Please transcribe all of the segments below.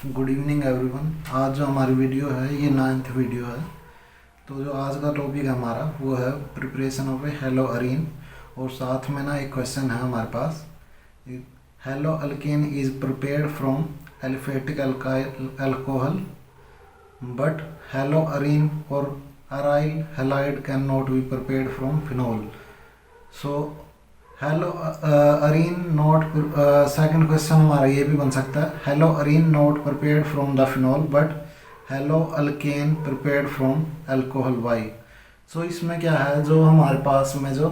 Good evening everyone. आज जो हमारी वीडियो है ये 9th वीडियो है। तो जो आज का टॉपिक है हमारा वो है preparation of a haloarene. और साथ में ना एक क्वेश्चन है हमारे पास। Haloalkane is prepared from aliphatic alcohol but haloarene और aryl halide can not be prepared from phenol. So haloarene not second question हमारा ये भी बन सकता है, haloarene not prepared from the phenol but haloalkane prepared from alcohol why. So इसमें क्या है, जो हमारे पास में जो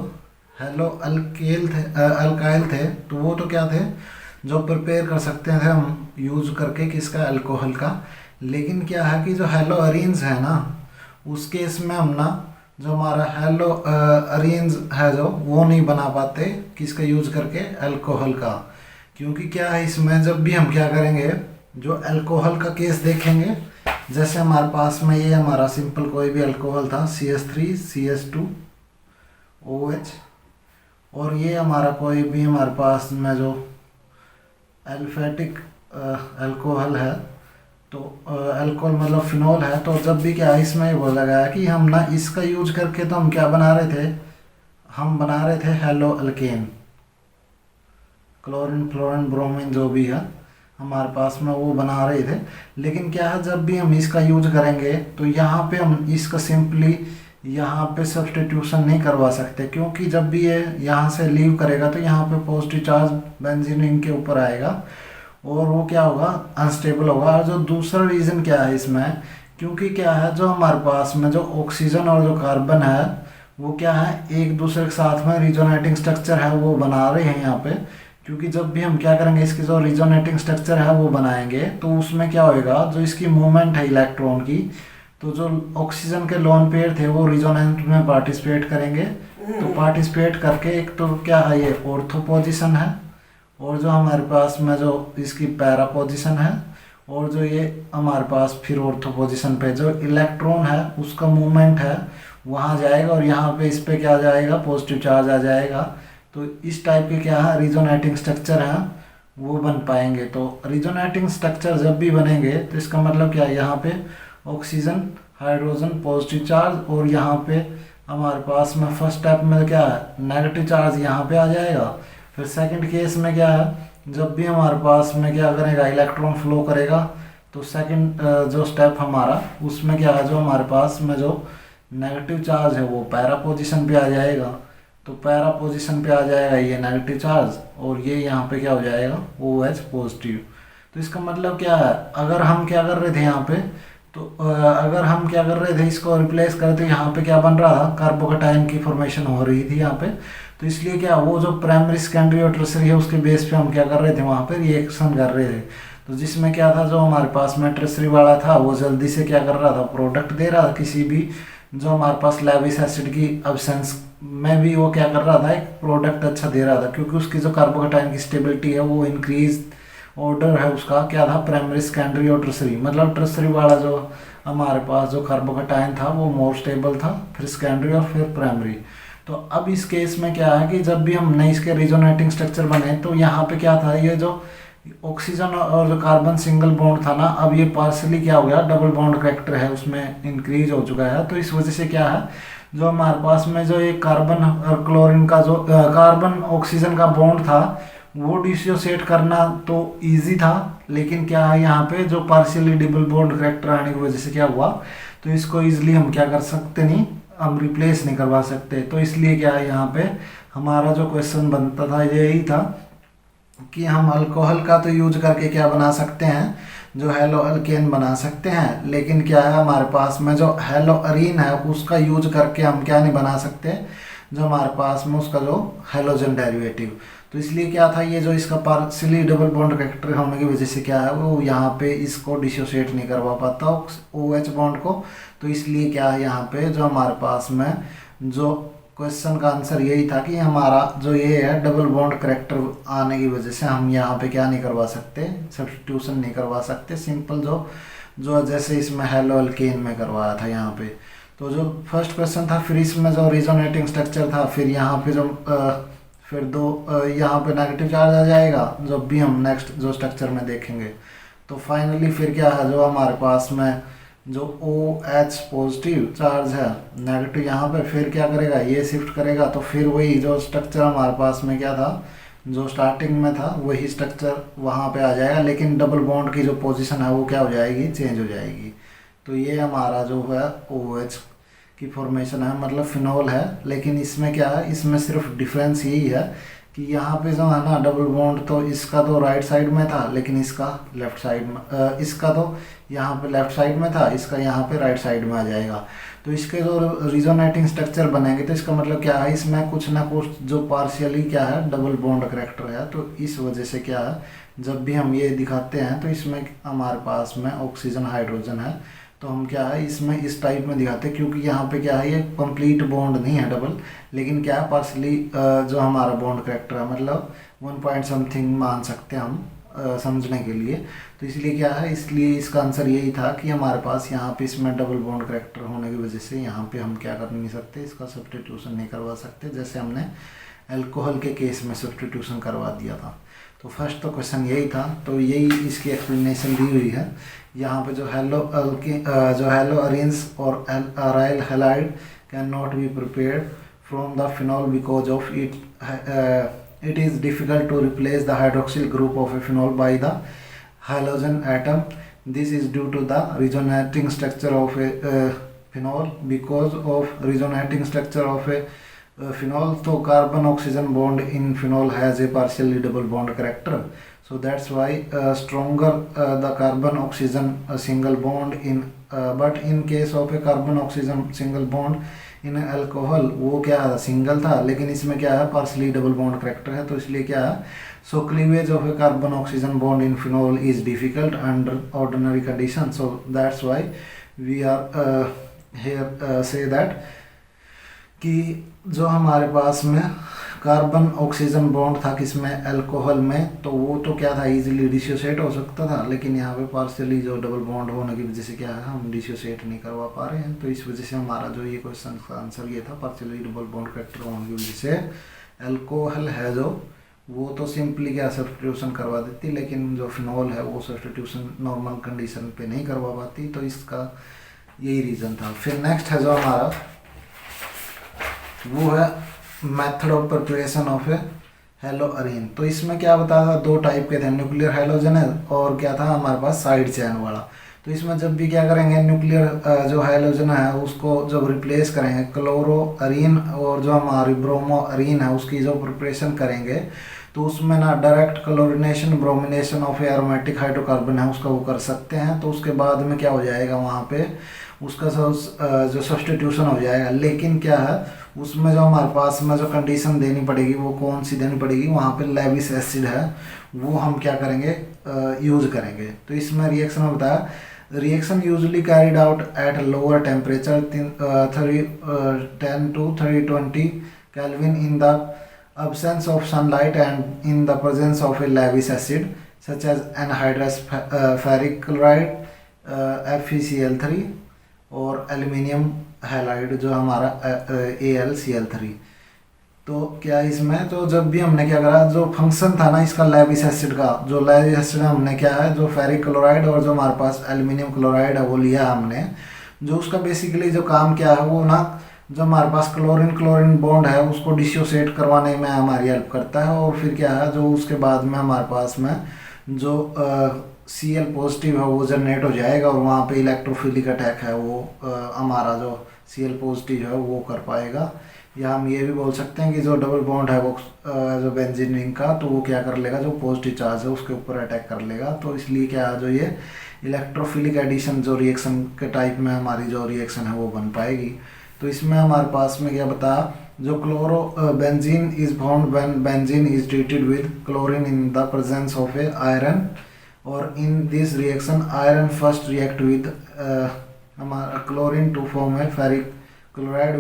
हेलो अल्केल थे अल्काइल थे तो वो तो क्या थे जो प्रिपेयर कर सकते थे हम यूज करके किसका, अल्कोहल का। लेकिन क्या है कि जो हेलो अरीन्स है ना उस केस में हम ना जो हमारा हेलो अरीन्स है जो वो नहीं बना पाते किसका यूज करके, अल्कोहल का। क्योंकि क्या है इसमें जब भी हम क्या करेंगे जो अल्कोहल का केस देखेंगे, जैसे हमारे पास में ये हमारा सिंपल कोई भी अल्कोहल था CH3 CH2 OH, और ये हमारा कोई भी हमारे पास में जो एल्फेटिक अल्कोहल है तो अल्कोहल मतलब फिनोल है। तो जब भी क्या है इसमें ये बोला गया कि हम ना इसका यूज करके तो हम क्या बना रहे थे, हम बना रहे थे hello alkane, chlorine fluorine bromine जो भी है हमारे पास में वो बना रहे थे। लेकिन क्या है जब भी हम इसका यूज करेंगे तो यहाँ पे हम इसका सिंपली यहाँ पे सब्स्टिट्यूशन नहीं करवा सकते, क्योंकि जब भी ये यहाँ से लीव करेगा तो यहाँ पे पॉजिटिव चार्ज बेंजीन रिंग के ऊपर आएगा और वो क्या होगा, अनस्टेबल होगा। और जो दूसरा रीज़न क्या है इसमें, क्योंकि क्या है जो हमारे पास में जो ऑक्सीजन और जो कार्बन है वो क्या है एक दूसरे के साथ में रिजोनेटिंग स्ट्रक्चर है वो बना रहे हैं यहाँ पे। क्योंकि जब भी हम क्या करेंगे इसकी जो रिजोनेटिंग स्ट्रक्चर है वो बनाएंगे तो उसमें क्या होएगा, जो इसकी मूवमेंट है इलेक्ट्रॉन की, तो जो ऑक्सीजन के लोन पेयर थे वो रिजोनेंट में पार्टिसिपेट करेंगे। तो पार्टिसिपेट करके एक तो क्या है ये ऑर्थो पोजिशन है, और जो हमारे पास में जो इसकी पैरा पोजिशन है, और जो ये हमारे पास फिर ऑर्थो पोजिशन पे जो इलेक्ट्रॉन है उसका मूवमेंट है वहाँ जाएगा और यहाँ पे इस पे क्या आ जाएगा, पॉजिटिव चार्ज आ जाएगा। तो इस टाइप के क्या है रिजोनेटिंग स्ट्रक्चर हैं वो बन पाएंगे। तो रिजोनेटिंग स्ट्रक्चर जब भी बनेंगे तो इसका मतलब क्या है, यहाँ पे ऑक्सीजन हाइड्रोजन पॉजिटिव चार्ज, और यहाँ पे हमारे पास में फर्स्ट स्टेप में क्या है नेगेटिव चार्ज यहाँ पे आ जाएगा। फिर सेकंड केस में क्या है, जब भी हमारे पास में क्या करेगा इलेक्ट्रॉन फ्लो करेगा तो सेकंड जो स्टेप हमारा उसमें क्या है, जो हमारे पास में जो नेगेटिव चार्ज है वो पैरा पोजीशन पे आ जाएगा। तो पैरा पोजीशन पे आ जाएगा ये नेगेटिव चार्ज और ये यहाँ पे क्या हो जाएगा OH पॉजिटिव। तो इसका मतलब क्या है, अगर हम क्या कर रहे थे यहाँ पे, तो अगर हम क्या कर रहे थे इसको रिप्लेस करते तो यहाँ पे क्या बन रहा था, कार्बोकेटाइन की फॉर्मेशन हो रही थी यहाँ पे। तो इसलिए क्या वो जो प्राइमरी सेकेंडरी और टर्सरी है उसके बेस पे हम क्या कर रहे थे वहाँ पे रिएक्शन कर रहे थे। तो जिसमें क्या था, जो हमारे पास में टर्सरी वाला था वो जल्दी से क्या कर रहा था, प्रोडक्ट दे रहा था किसी भी, जो हमारे पास लेविस एसिड की अब्सेंस में भी वो क्या कर रहा था एक प्रोडक्ट अच्छा दे रहा था, क्योंकि उसकी जो कार्बोकेटाइन की स्टेबिलिटी है वो इंक्रीज ऑर्डर है उसका क्या था, प्राइमरी सेकेंडरी और टर्सरी। मतलब टर्सरी वाला जो हमारे पास जो कार्बोकेटाइन था वो मोर स्टेबल था, फिर सेकेंडरी और फिर प्राइमरी। तो अब इस केस में क्या है कि जब भी हमने इसके रिजोनेटिंग स्ट्रक्चर बने तो यहाँ पे क्या था, ये जो ऑक्सीजन और जो कार्बन सिंगल बॉन्ड था ना, अब ये पार्सली क्या हो गया डबल बॉन्ड करेक्टर है उसमें इंक्रीज हो चुका है। तो इस वजह से क्या है, जो हमारे पास में जो एक कार्बन और क्लोरीन का जो कार्बन ऑक्सीजन का बॉन्ड था वो डिसोसिएट करना तो इजी था, लेकिन क्या है यहाँ पे जो पार्शियली डबल बॉन्ड करेक्टर आने की वजह से क्या हुआ, तो इसको इजीली हम क्या कर सकते नहीं, हम रिप्लेस नहीं करवा सकते। तो इसलिए क्या है यहाँ पे हमारा जो क्वेश्चन बनता था यही था कि हम अल्कोहल का तो यूज करके क्या बना सकते हैं, जो हेलो अल्केन बना सकते हैं। लेकिन क्या है हमारे पास में जो हेलो अरीन है उसका यूज करके हम क्या नहीं बना सकते, जो हमारे पास में उसका जो हेलोजन डेरिवेटिव। तो इसलिए क्या था, ये जो इसका पार्शियली डबल बॉन्ड करेक्टर होने की वजह से क्या है वो यहाँ पे इसको डिसोसिएट नहीं करवा पाता OH बॉन्ड को। तो इसलिए क्या है यहाँ पे जो हमारे पास में जो क्वेश्चन का आंसर यही था कि हमारा जो ये है डबल बॉन्ड करेक्टर आने की वजह से हम यहाँ पे क्या नहीं करवा सकते, सब्स्टिट्यूशन नहीं करवा सकते, सिंपल जो जो जैसे इसमें हेलो अल्केन में करवाया था यहाँ पे। तो जो फर्स्ट क्वेश्चन था फिर इसमें जो रिजोनेटिंग स्ट्रक्चर था, फिर यहाँ पे जो फिर यहाँ पे नेगेटिव चार्ज आ जाएगा जब भी हम नेक्स्ट जो स्ट्रक्चर में देखेंगे। तो फाइनली फिर क्या है, जो हमारे पास में जो OH पॉजिटिव चार्ज है नेगेटिव यहाँ पे फिर क्या करेगा, ये शिफ्ट करेगा, तो फिर वही जो स्ट्रक्चर हमारे पास में क्या था, जो स्टार्टिंग में था वही स्ट्रक्चर वहाँ पे आ जाएगा, लेकिन डबल बॉन्ड की जो पोजीशन है वो क्या हो जाएगी, चेंज हो जाएगी। तो ये हमारा जो है OH की फॉर्मेशन है, मतलब फिनॉल है। लेकिन इसमें क्या है, इसमें सिर्फ डिफरेंस यही है कि यहाँ पे जो है ना डबल बॉन्ड, तो इसका तो राइट साइड में था लेकिन इसका लेफ्ट साइड में, इसका तो यहाँ पे लेफ्ट साइड में था, इसका यहाँ पे राइट साइड में आ जाएगा। तो इसके जो रिजोनेटिंग स्ट्रक्चर बनेंगे, तो इसका मतलब क्या है, इसमें कुछ ना कुछ जो पार्शियली क्या है डबल बॉन्ड करेक्टर है। तो इस वजह से क्या है, जब भी हम ये दिखाते हैं तो इसमें हमारे पास में ऑक्सीजन हाइड्रोजन है, तो हम क्या है इसमें इस टाइप में दिखाते हैं, क्योंकि यहाँ पे क्या है ये कंप्लीट बॉन्ड नहीं है डबल, लेकिन क्या है पार्शली जो हमारा बॉन्ड करेक्टर है, मतलब 1 पॉइंट समथिंग मान सकते हैं हम समझने के लिए। तो इसलिए क्या है, इसलिए इसका आंसर यही था कि हमारे पास यहाँ पे इसमें डबल बॉन्ड करेक्टर होने की वजह से यहाँ पे हम क्या कर नहीं सकते, इसका सब्स्टिट्यूशन नहीं करवा सकते, जैसे हमने अल्कोहल के केस में सब्स्टिट्यूशन करवा दिया था। तो फर्स्ट तो क्वेश्चन यही था, तो यही इसकी एक्सप्लेनेशन दी हुई है। यहाँ पे जो हेलो अरेंस और aryl halide can not be prepared from the phenol because of it is difficult to replace the hydroxyl group of a phenol by the halogen atom. This is due to the resonating structure of a phenol. Because of resonating structure of a phenol, so carbon oxygen bond in phenol has a partially double bond character. So that's why stronger the carbon oxygen single bond in but in case of a carbon oxygen single bond in alcohol वो क्या है single था, लेकिन इसमें क्या है partially double bond character है। तो इसलिए क्या है, so cleavage of a carbon oxygen bond in phenol is difficult under ordinary condition. So that's why we are here say that कि जो हमारे पास में कार्बन ऑक्सीजन बॉन्ड था किसमें, अल्कोहल में, तो वो तो क्या था इजीली डिसोसिएट हो सकता था, लेकिन यहाँ पे पार्शियली जो डबल बॉन्ड होने की वजह से क्या है हम डिसोसिएट नहीं करवा पा रहे हैं। तो इस वजह से हमारा जो ये क्वेश्चन का आंसर ये था, पार्शियली डबल बॉन्ड करेक्टर होने की वजह से अल्कोहल है जो वो तो सिंपली क्या सब्स्टिट्यूशन करवा देती, लेकिन जो फिनॉल है वो सब्स्टिट्यूशन नॉर्मल कंडीशन पे नहीं करवा पाती। तो इसका यही रीज़न था। फिर नेक्स्ट है जो हमारा वो है method of preparation of a hello Areen. तो इसमें क्या बताया था, 2 टाइप के थे, न्यूक्लियर हेलोजन है और क्या था हमारे पास साइड चेन वाला। तो इसमें जब भी क्या करेंगे, न्यूक्लियर जो हेलोजन है उसको जब रिप्लेस करेंगे क्लोरो अरीन और जो हमारी ब्रोमो अरीन है उसकी जो प्रिपरेशन करेंगे, तो उसमें ना direct chlorination bromination of aromatic hydrocarbon है उसका वो कर सकते हैं। तो उसके बाद में क्या हो जाएगा, वहाँ पे उसका जो सब्स्टिट्यूशन हो जाएगा। लेकिन क्या है उसमें जो हमारे पास में जो कंडीशन देनी पड़ेगी वो कौन सी देनी पड़ेगी, वहाँ पे लेविस एसिड है वो हम क्या करेंगे यूज़ करेंगे। तो इसमें रिएक्शन में बताया, reaction usually carried out at lower temperature 10 to 320 Kelvin in the absence of sunlight and in the presence of a Lewis acid such as anhydrous ferric chloride FeCl3 और एल्यूमिनियम हैलाइड जो हमारा AlCl3। तो क्या इसमें तो जब भी हमने क्या करा, जो फंक्शन था ना इसका लेविस एसिड का, जो लेविस एसिड हमने क्या है जो फेरिक क्लोराइड और जो हमारे पास एल्यूमिनियम क्लोराइड है वो लिया हमने, जो उसका बेसिकली जो काम क्या है वो ना जो हमारे पास क्लोरीन बॉन्ड है उसको डिसोसिएट करवाने में हमारी हेल्प करता है। और फिर क्या है जो उसके बाद में हमारे पास में जो Cl पॉजिटिव है वो जनरेट हो जाएगा और वहाँ पे इलेक्ट्रोफिलिक अटैक है वो हमारा जो Cl पॉजिटिव है वो कर पाएगा। या हम ये भी बोल सकते हैं कि जो डबल बॉन्ड है वो जो बेंजीन रिंग का, तो वो क्या कर लेगा, जो पॉजिटिव चार्ज है उसके ऊपर अटैक कर लेगा। तो इसलिए क्या है जो ये इलेक्ट्रोफिलिक एडिशन जो रिएक्शन के टाइप में हमारी जो रिएक्शन है वो बन पाएगी। तो इसमें हमारे पास में क्या बता, जो chlorobenzene is found when benzene is treated with chlorine in the presence of a iron, और in this reaction iron first react with हमारा chlorine to form a ferric chloride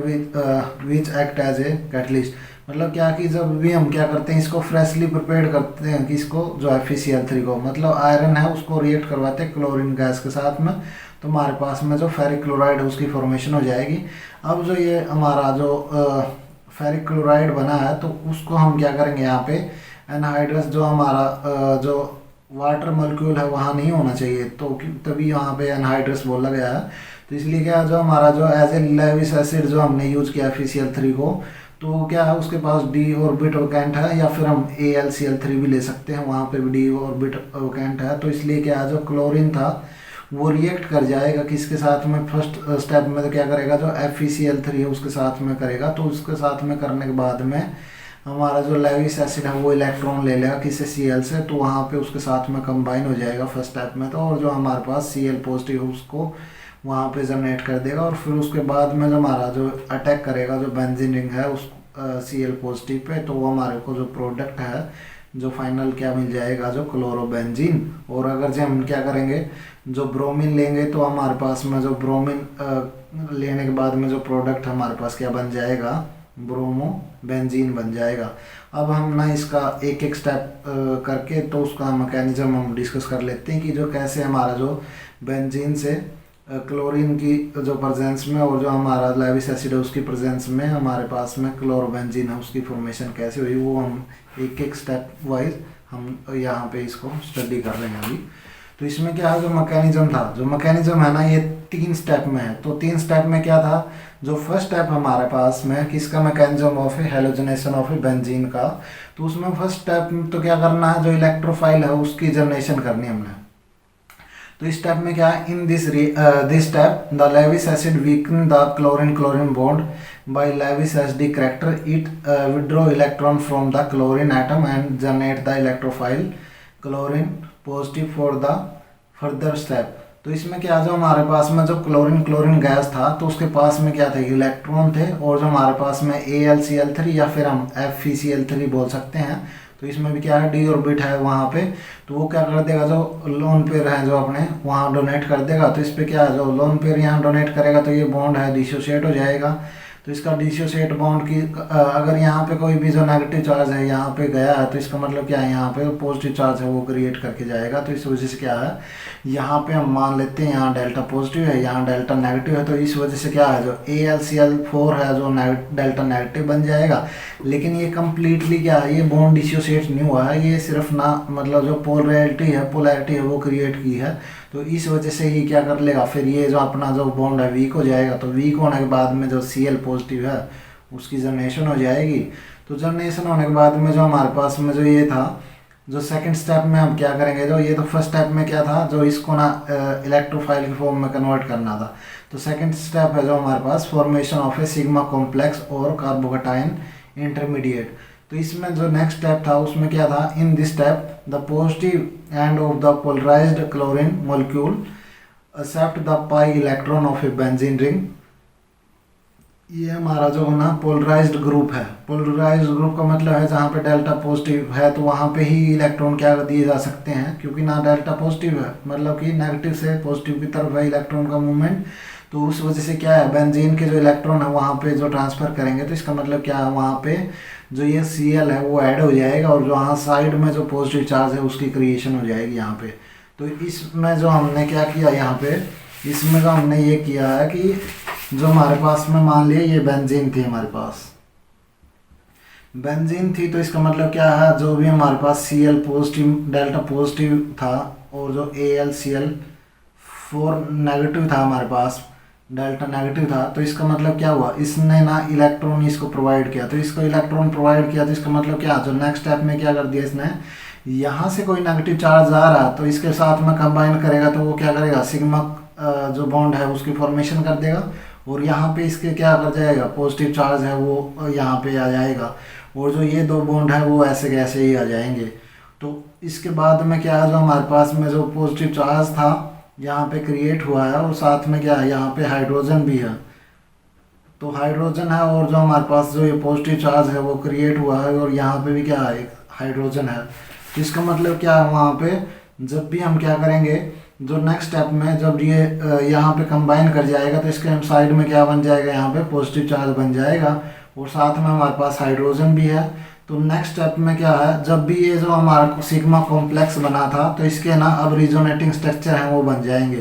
which act as a catalyst. मतलब क्या कि जब भी हम क्या करते हैं इसको फ्रेशली प्रिपेयर करते हैं कि इसको जो FeCl3 को मतलब आयरन है उसको रिएक्ट करवाते हैं क्लोरीन गैस के साथ में, तो हमारे पास में जो फेरिक क्लोराइड है उसकी फॉर्मेशन हो जाएगी। अब जो ये हमारा जो फेरिक क्लोराइड बना है तो उसको हम क्या करेंगे, यहाँ पे एनहाइड्रस जो हमारा जो वाटर मॉलिक्यूल है वहाँ नहीं होना चाहिए, तो तभी यहाँ पे एनहाइड्रस बोला गया है। तो इसलिए क्या है, जो हमारा जो एज ए लेविस एसिड जो हमने यूज़ किया FeCl3 को, तो क्या है उसके पास डी ऑर्बिट वैकेंट है, या फिर हम AlCl3 भी ले सकते हैं, वहाँ पे भी डी ऑर्बिट वैकेंट है। तो इसलिए क्या है, जो क्लोरीन था वो रिएक्ट कर जाएगा किसके साथ में, फर्स्ट स्टेप में तो क्या करेगा, जो FeCl3 है उसके साथ में करेगा। तो उसके साथ में करने के बाद में हमारा जो लेविस एसिड है वो इलेक्ट्रॉन ले लेगा किसी Cl से, तो वहाँ पे उसके साथ में कंबाइन हो जाएगा फर्स्ट स्टेप में। तो और जो हमारे पास Cl पॉजिटिव है उसको वहाँ पे जनरेट कर देगा, और फिर उसके बाद में जो हमारा जो अटैक करेगा जो बेंजीन रिंग है उस Cl पॉजिटिव पे, तो वो हमारे को जो प्रोडक्ट है जो फाइनल क्या मिल जाएगा, जो क्लोरोबेंजीन। और अगर जो हम क्या करेंगे, जो ब्रोमीन लेंगे, तो हमारे पास में जो ब्रोमीन लेने के बाद में जो प्रोडक्ट हमारे पास क्या बन जाएगा, ब्रोमो बेंजीन बन जाएगा। अब हम ना इसका एक एक स्टेप करके तो उसका मैकेनिज्म हम डिस्कस कर लेते हैं कि जो कैसे हमारा जो बेंजीन से क्लोरीन की जो प्रेजेंस में और जो हमारा लेविस एसिड है उसकी प्रेजेंस में हमारे पास में क्लोरोबेंजीन है उसकी फॉर्मेशन कैसे हुई, वो हम एक एक स्टेप वाइज हम यहाँ पे इसको स्टडी कर रहे हैं अभी। तो इसमें क्या है, जो मैकेनिज्म था, जो मैकेनिज्म है ना ये 3 स्टेप में है। तो 3 स्टेप में क्या था, जो फर्स्ट स्टेप हमारे पास में किसका mechanism of halogenation of benzene का, तो उसमें फर्स्ट स्टेप तो क्या करना है, जो इलेक्ट्रोफाइल है उसकी जनरेशन करनी है हमने। तो इस स्टेप में क्या है, इन this step the Lewis acid weaken the chlorine chlorine bond by Lewis acid character, it withdraw electron from the chlorine atom and generate the electrophile chlorine positive for the further step. तो इसमें क्या, जो हमारे पास में जो chlorine chlorine gas था तो उसके पास में क्या थे, इलेक्ट्रॉन थे, और जो हमारे पास में AlCl3 या फिर हम FeCl3 बोल सकते हैं। तो इसमें भी क्या है, डी ऑर्बिट है वहाँ पे, तो वो क्या कर देगा, जो लोन पेयर है जो अपने वहाँ डोनेट कर देगा। तो इस पर क्या है, जो लोन पेयर यहाँ डोनेट करेगा तो ये बॉन्ड है डिसोशिएट हो जाएगा। तो इसका डिसोशिएट बॉन्ड की अगर यहाँ पे कोई भी जो नेगेटिव चार्ज है यहाँ पे गया है, तो इसका मतलब क्या है, यहाँ पे पॉजिटिव चार्ज है वो क्रिएट करके जाएगा। तो इस वजह से क्या है, यहाँ पे हम मान लेते हैं यहाँ डेल्टा पॉजिटिव है, यहाँ डेल्टा नेगेटिव है। तो इस वजह से क्या है, जो AlCl4 है जो डेल्टा नेगेटिव बन जाएगा। लेकिन ये कम्प्लीटली क्या है, ये बॉन्ड डिसोशिएट नहीं हुआ है, ये सिर्फ ना मतलब जो पोलैरिटी है वो क्रिएट की है। तो इस वजह से ये क्या कर लेगा, फिर ये जो अपना जो बॉन्ड है वीक हो जाएगा। तो वीक होने के बाद में जो Cl पॉजिटिव है उसकी जनरेशन हो जाएगी। तो जनरेशन होने के बाद में जो हमारे पास में जो ये था, जो सेकंड स्टेप में हम क्या करेंगे, जो ये तो फर्स्ट स्टेप में क्या था, जो इसको ना इलेक्ट्रोफाइल की फॉर्म में कन्वर्ट करना था। तो सेकंड स्टेप है जो हमारे पास formation of a sigma complex और कार्बोकेटाइन इंटरमीडिएट। तो इसमें जो नेक्स्ट स्टेप था उसमें क्या था, in this step the positive end of the polarised chlorine molecule accept the pi electron of a benzene ring. ये हमारा जो ना पोलराइज्ड ग्रुप है, पोलराइज्ड ग्रुप का मतलब है जहाँ पे डेल्टा पॉजिटिव है तो वहाँ पे ही इलेक्ट्रॉन क्या दिए जा सकते हैं, क्योंकि ना डेल्टा पॉजिटिव है मतलब कि नेगेटिव से पॉजिटिव की तरफ है इलेक्ट्रॉन का मूवमेंट। तो उस वजह से क्या है, बेंजीन के जो इलेक्ट्रॉन है वहाँ पे जो ट्रांसफ़र करेंगे, तो इसका मतलब क्या है, वहाँ पे जो ये Cl है वो ऐड हो जाएगा, और जो वहाँ साइड में जो पॉजिटिव चार्ज है उसकी क्रिएशन हो जाएगी यहाँ पे। तो इसमें जो हमने क्या किया यहाँ पे, इसमें जो हमने ये किया है कि जो हमारे पास में मान लिया ये बेंजीन थी, हमारे पास बेंजीन थी, तो इसका मतलब क्या है, जो भी हमारे पास Cl पॉजिटिव डेल्टा पॉजिटिव था और जो AlCl4 नेगेटिव था हमारे पास, डेल्टा नेगेटिव था। तो इसका मतलब क्या हुआ, इसने ना इलेक्ट्रॉन इसको प्रोवाइड किया। तो इसको इलेक्ट्रॉन प्रोवाइड किया तो इसका मतलब क्या, जो नेक्स्ट स्टेप में क्या कर दिया इसने, यहाँ से कोई नेगेटिव चार्ज आ रहा तो इसके साथ में कंबाइन करेगा, तो वो क्या करेगा, सिग्मा जो बॉन्ड है उसकी फॉर्मेशन कर देगा, और यहाँ पे इसके क्या कर जाएगा, पॉजिटिव चार्ज है वो यहाँ पे आ जाएगा, और जो ये 2 बॉन्ड है वो ऐसे कैसे ही आ जाएंगे। तो इसके बाद में क्या है, जो हमारे पास में जो पॉजिटिव चार्ज था यहाँ पे क्रिएट हुआ है, और साथ में क्या है, यहाँ पे हाइड्रोजन भी है। तो हाइड्रोजन है और जो हमारे पास जो ये पॉजिटिव चार्ज है वो क्रिएट हुआ है, और यहाँ पे भी क्या है, एक हाइड्रोजन है। तो इसका मतलब क्या है, वहाँ पे जब भी हम क्या करेंगे, जो नेक्स्ट स्टेप में जब ये यहाँ पे कंबाइन कर जाएगा तो इसके हम साइड में क्या बन जाएगा, यहाँ पे पॉजिटिव चार्ज बन जाएगा, और साथ में हमारे पास हाइड्रोजन भी है। तो नेक्स्ट स्टेप में क्या है, जब भी ये जो हमारा सिग्मा कॉम्प्लेक्स बना था तो इसके ना अब रिजोनेटिंग स्ट्रक्चर हैं वो बन जाएंगे।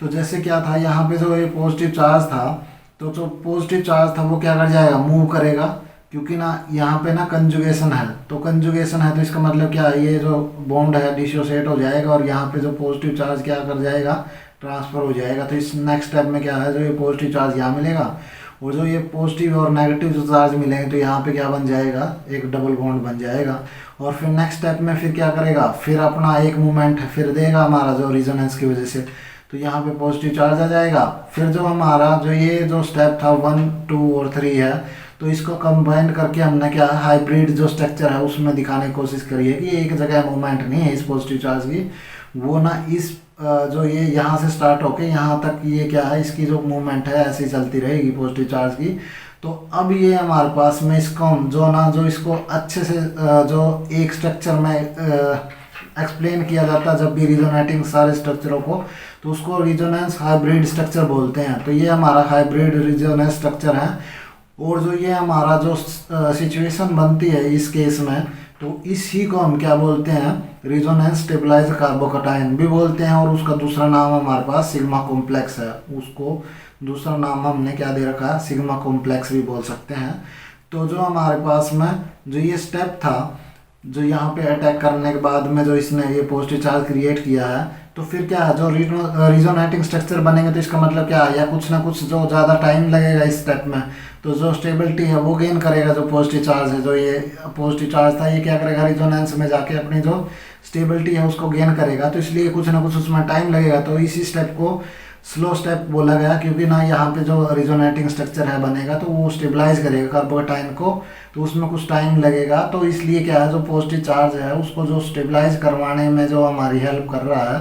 तो जैसे क्या था, यहाँ पे जो ये पॉजिटिव चार्ज था, तो जो पॉजिटिव चार्ज था वो क्या कर जाएगा, मूव करेगा क्योंकि ना यहाँ पे ना कंजुगेशन है, तो कंजुगेशन है तो इसका मतलब क्या है, ये जो बॉन्ड है डिसोसिएट हो जाएगा और यहाँ पे जो पॉजिटिव चार्ज क्या कर जाएगा, ट्रांसफ़र हो जाएगा। तो इस नेक्स्ट स्टेप में क्या है, जो ये पॉजिटिव चार्ज यहाँ मिलेगा और जो ये पॉजिटिव और नेगेटिव जो चार्ज मिलेंगे तो यहाँ पे क्या बन जाएगा, एक डबल बॉन्ड बन जाएगा। और फिर नेक्स्ट स्टेप में फिर क्या करेगा, फिर अपना एक मूवमेंट फिर देगा हमारा जो रिजोनेंस की वजह से, तो यहाँ पे पॉजिटिव चार्ज आ जाएगा। फिर जो हमारा जो ये जो स्टेप था 1, 2 और 3 है, तो इसको कंबाइन करके हमने क्या हाइब्रिड जो स्ट्रक्चर है उसमें दिखाने की कोशिश करी है कि एक जगह मूवमेंट नहीं है इस पॉजिटिव चार्ज की, वो ना इस जो ये यहाँ से स्टार्ट होके यहाँ तक ये क्या है, इसकी जो मूवमेंट है ऐसी चलती रहेगी पॉजिटिव चार्ज की। तो अब ये हमारे पास में इसको हम जो ना जो इसको अच्छे से जो एक स्ट्रक्चर में एक्सप्लेन किया जाता है जब भी रिजोनेटिंग सारे स्ट्रक्चरों को, तो उसको रिजोनेंस हाइब्रिड स्ट्रक्चर बोलते हैं। तो ये हमारा हाइब्रिड रिजोनेंस स्ट्रक्चर है। और जो ये हमारा जो सिचुएशन बनती है इस केस में, तो इसी को हम क्या बोलते हैं, रिजोनेंस स्टेबलाइज्ड कार्बोकटायन भी बोलते हैं। और उसका दूसरा नाम हमारे पास सिग्मा कॉम्प्लेक्स है, उसको दूसरा नाम हमने क्या दे रखा है, सिग्मा कॉम्प्लेक्स भी बोल सकते हैं। तो जो हमारे पास में जो ये स्टेप था, जो यहाँ पे अटैक करने के बाद में जो इसने ये पॉजिटिव चार्ज क्रिएट किया है, तो फिर क्या है, जो रिजोनेटिंग स्ट्रक्चर बनेंगे तो इसका मतलब क्या है, या कुछ ना कुछ जो ज़्यादा टाइम लगेगा इस स्टेप में, तो जो स्टेबिलिटी है वो गेन करेगा। जो पॉजिटिव चार्ज है, जो ये पॉजिटिव चार्ज था, ये क्या करेगा, रिजोनेंस में जाके अपनी जो स्टेबिलिटी है उसको गेन करेगा। तो इसलिए कुछ ना कुछ उसमें टाइम लगेगा। तो इसी स्टेप को स्लो स्टेप बोला गया, क्योंकि ना यहाँ पे जो रिजोनेटिंग स्ट्रक्चर है बनेगा तो वो स्टेबलाइज करेगा कार्बोकटायन को, तो उसमें कुछ टाइम लगेगा। तो इसलिए क्या है, जो पॉजिटिव चार्ज है उसको जो स्टेबलाइज करवाने में जो हमारी हेल्प कर रहा है,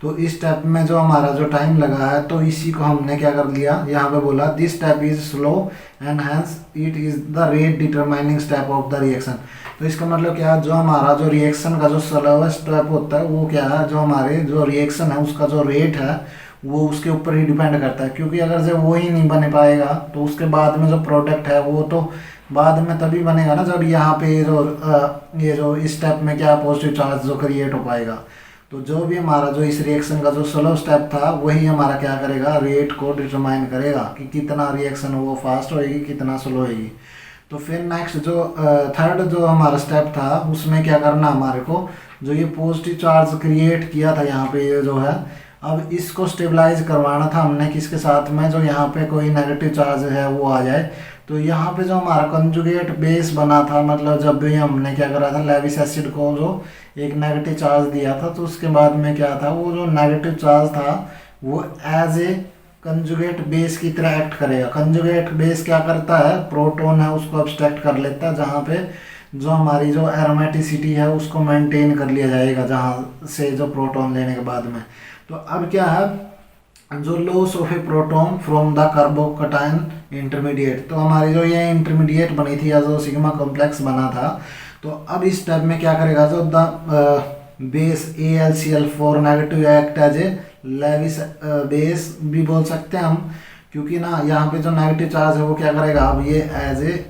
तो इस स्टेप में जो हमारा जो टाइम लगा है, तो इसी को हमने क्या कर लिया, यहाँ पे बोला this step is slow and hence it is the rate determining step of the reaction. तो इसका मतलब क्या है, जो हमारा जो रिएक्शन का जो स्लोवेस्ट स्टेप होता है वो क्या है, जो हमारे जो रिएक्शन है उसका जो रेट है वो उसके ऊपर ही डिपेंड करता है। क्योंकि अगर जो वो ही नहीं बन पाएगा तो उसके बाद में जो प्रोडक्ट है वो तो बाद में तभी बनेगा ना, जब यहाँ पे ये जो इस स्टेप में क्या पॉजिटिव चार्ज जो क्रिएट हो पाएगा। तो जो भी हमारा जो इस रिएक्शन का जो स्लो स्टेप था वही हमारा क्या करेगा, रेट को डिटरमाइन करेगा कि कितना रिएक्शन वो फास्ट होएगी, कितना स्लो होएगी। तो फिर नेक्स्ट जो थर्ड जो हमारा स्टेप था उसमें क्या करना हमारे को, जो ये पॉजिटिव चार्ज क्रिएट किया था यहाँ पे ये जो है, अब इसको स्टेबलाइज करवाना था हमने किसके साथ में, जो यहाँ पे कोई नेगेटिव चार्ज है वो आ जाए। तो यहाँ पे जो हमारा कंजुगेट बेस बना था, मतलब जब भी हमने क्या करा था, लेविस एसिड को जो एक नेगेटिव चार्ज दिया था, तो उसके बाद में क्या था, वो जो नेगेटिव चार्ज था वो एज ए कंजुगेट बेस की तरह एक्ट करेगा। कंजुगेट बेस क्या करता है, प्रोटॉन है उसको अब्स्ट्रैक्ट कर लेता है, जहाँ पे जो हमारी जो एरोमेटिसिटी है उसको मेंटेन कर लिया जाएगा, जहाँ से जो प्रोटॉन लेने के बाद में। तो अब क्या है, जो loss of A proton from the carbocation intermediate, तो हमारी जो ये इंटरमीडिएट बनी थी या जो सिग्मा कॉम्प्लेक्स बना था, तो अब इस स्टेप में क्या करेगा, जो the base AlCl4 negative act as a Lewis base भी बोल सकते हैं हम, क्योंकि ना यहाँ पे जो नेगेटिव चार्ज है वो क्या करेगा, अब ये एज ए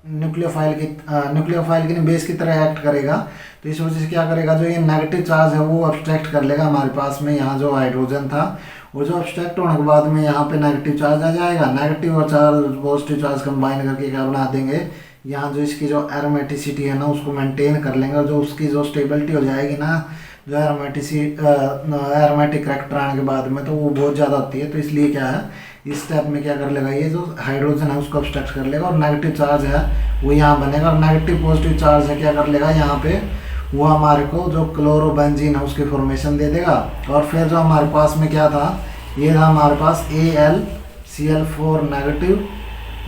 न्यूक्लियोफाइल की बेस की तरह एक्ट करेगा। तो इस वजह से क्या करेगा, जो ये नेगेटिव चार्ज है वो अब्स्ट्रैक्ट कर लेगा हमारे पास में यहाँ जो हाइड्रोजन था, और जो अब्स्ट्रैक्ट होने के बाद में यहाँ पे नेगेटिव चार्ज आ जाएगा। नेगेटिव और चार्ज पॉजिटिव चार्ज कंबाइन करके क्या बना देंगे, यहाँ जो इसकी जो एरोमेटिसिटी है ना उसको मेंटेन कर लेंगे, और जो उसकी जो स्टेबिलिटी हो जाएगी ना, जो एरोमेटिक करेक्टर आने के बाद में, तो वो बहुत ज़्यादा होती है। तो इसलिए क्या है, इस स्टेप में क्या कर लेगा, ये जो हाइड्रोजन है उसको अब्स्ट्रैक्ट कर लेगा, और नेगेटिव चार्ज है वो यहाँ बनेगा, और नेगेटिव पॉजिटिव चार्ज है क्या कर लेगा, यहाँ पे वो हमारे को जो क्लोरोबेंजीन है उसकी फॉर्मेशन दे देगा। और फिर जो हमारे पास में क्या था, ये था हमारे पास AlCl4 नेगेटिव,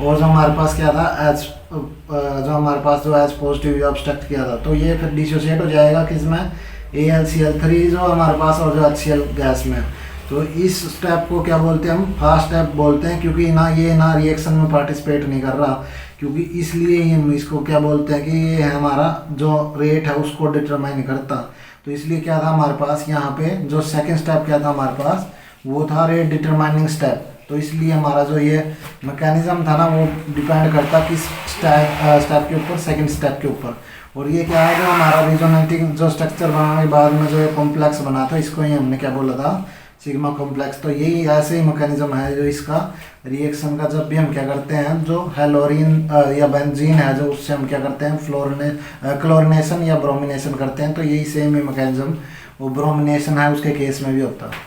और जो हमारे पास क्या था एच, जो हमारे पास जो एच पॉजिटिव अब्स्ट्रैक्ट किया था, तो ये फिर डिसोसिएट हो जाएगा किसमें, AlCl3 जो हमारे पास, और जो HCl गैस में। तो इस स्टेप को क्या बोलते हैं हम, फास्ट स्टेप बोलते हैं, क्योंकि ना ये ना रिएक्शन में पार्टिसिपेट नहीं कर रहा, क्योंकि इसलिए ही हम इसको क्या बोलते हैं कि ये हमारा जो रेट है उसको डिटरमाइन करता। तो इसलिए क्या था हमारे पास यहाँ पे जो सेकंड स्टेप क्या था हमारे पास, वो था रेट डिटरमाइनिंग स्टेप। तो इसलिए हमारा जो ये मैकेनिज्म था ना वो डिपेंड करता किस स्टेप के ऊपर, सेकंड स्टेप के ऊपर। और ये क्या है, जो हमारा रिजोनेटिंग जो स्ट्रक्चर बनाने के बाद में जो ये कॉम्प्लेक्स बना था, इसको ही हमने क्या बोला था, सिग्मा कॉम्प्लेक्स। तो यही ऐसे ही मैकेनिज्म है जो इसका रिएक्शन का, जब भी हम क्या करते हैं जो हेलोरीन या बेंजीन है जो, उससे हम क्या करते हैं क्लोरिनेशन या ब्रोमिनेशन करते हैं। तो यही सेम ही मैकेनिज्म वो ब्रोमिनेशन है उसके केस में भी होता है।